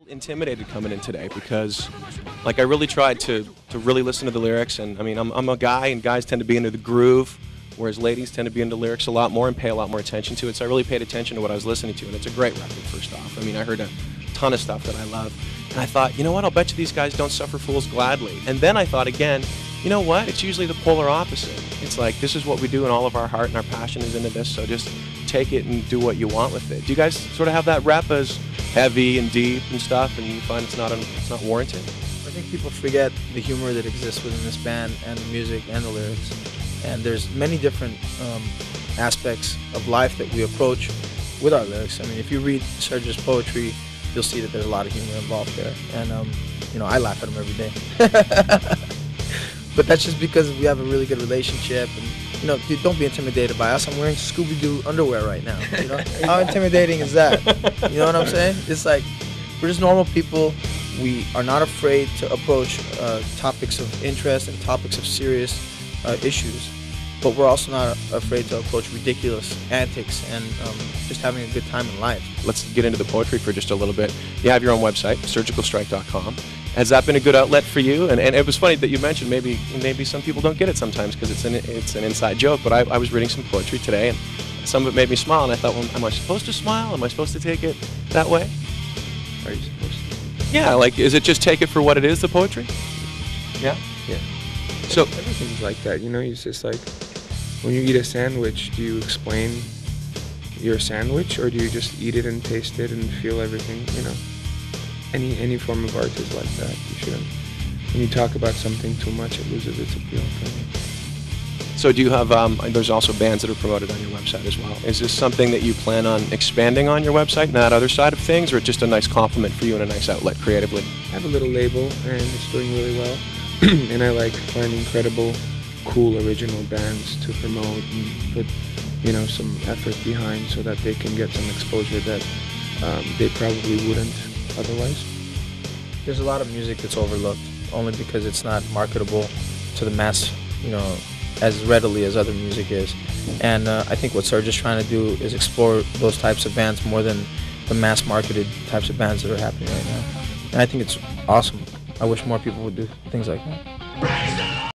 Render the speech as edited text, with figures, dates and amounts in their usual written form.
Intimidated coming in today because, like, I really tried to really listen to the lyrics, and I mean, I'm a guy, and guys tend to be into the groove, whereas ladies tend to be into lyrics a lot more and pay a lot more attention to it. So I really paid attention to what I was listening to, and it's a great record. First off, I mean, I heard a ton of stuff that I love, and I thought, you know what? I'll bet you these guys don't suffer fools gladly. And then I thought again, you know what? It's usually the polar opposite. It's like, this is what we do, and all of our heart and our passion is into this. So just take it and do what you want with it. Do you guys sort of have that rep as heavy and deep and stuff, and you find it's not warranted? I think people forget the humor that exists within this band and the music and the lyrics. And there's many different aspects of life that we approach with our lyrics. I mean, if you read Serge's poetry, you'll see that there's a lot of humor involved there. And, you know, I laugh at him every day. But that's just because we have a really good relationship. And, you know, dude, don't be intimidated by us. I'm wearing Scooby-Doo underwear right now. You know, how intimidating is that? You know what I'm saying? It's like, we're just normal people. We are not afraid to approach topics of interest and topics of serious issues. But we're also not afraid to approach ridiculous antics and just having a good time in life. Let's get into the poetry for just a little bit. You have your own website, surgicalstrike.com. Has that been a good outlet for you? And it was funny that you mentioned maybe some people don't get it sometimes because it's an inside joke. But I was reading some poetry today, and some of it made me smile. And I thought, well, am I supposed to smile? Am I supposed to take it that way? Are you supposed to? Yeah, like, is it just take it for what it is, the poetry? Yeah? Yeah. So Everything's like that, you know? It's just like, when you eat a sandwich, do you explain your sandwich, or do you just eat it and taste it and feel everything, you know? Any form of art is like that. You shouldn't. When you talk about something too much, it loses its appeal for me. So do you have, there's also bands that are promoted on your website as well. Is this something that you plan on expanding on your website and that other side of things, or just a nice compliment for you and a nice outlet creatively? I have a little label, and it's doing really well. And I like finding incredible, cool, original bands to promote and put, you know, some effort behind so that they can get some exposure that they probably wouldn't otherwise. There's a lot of music that's overlooked only because it's not marketable to the mass, you know, as readily as other music is. And I think what Serge is trying to do is explore those types of bands more than the mass marketed types of bands that are happening right now. And I think it's awesome. I wish more people would do things like that.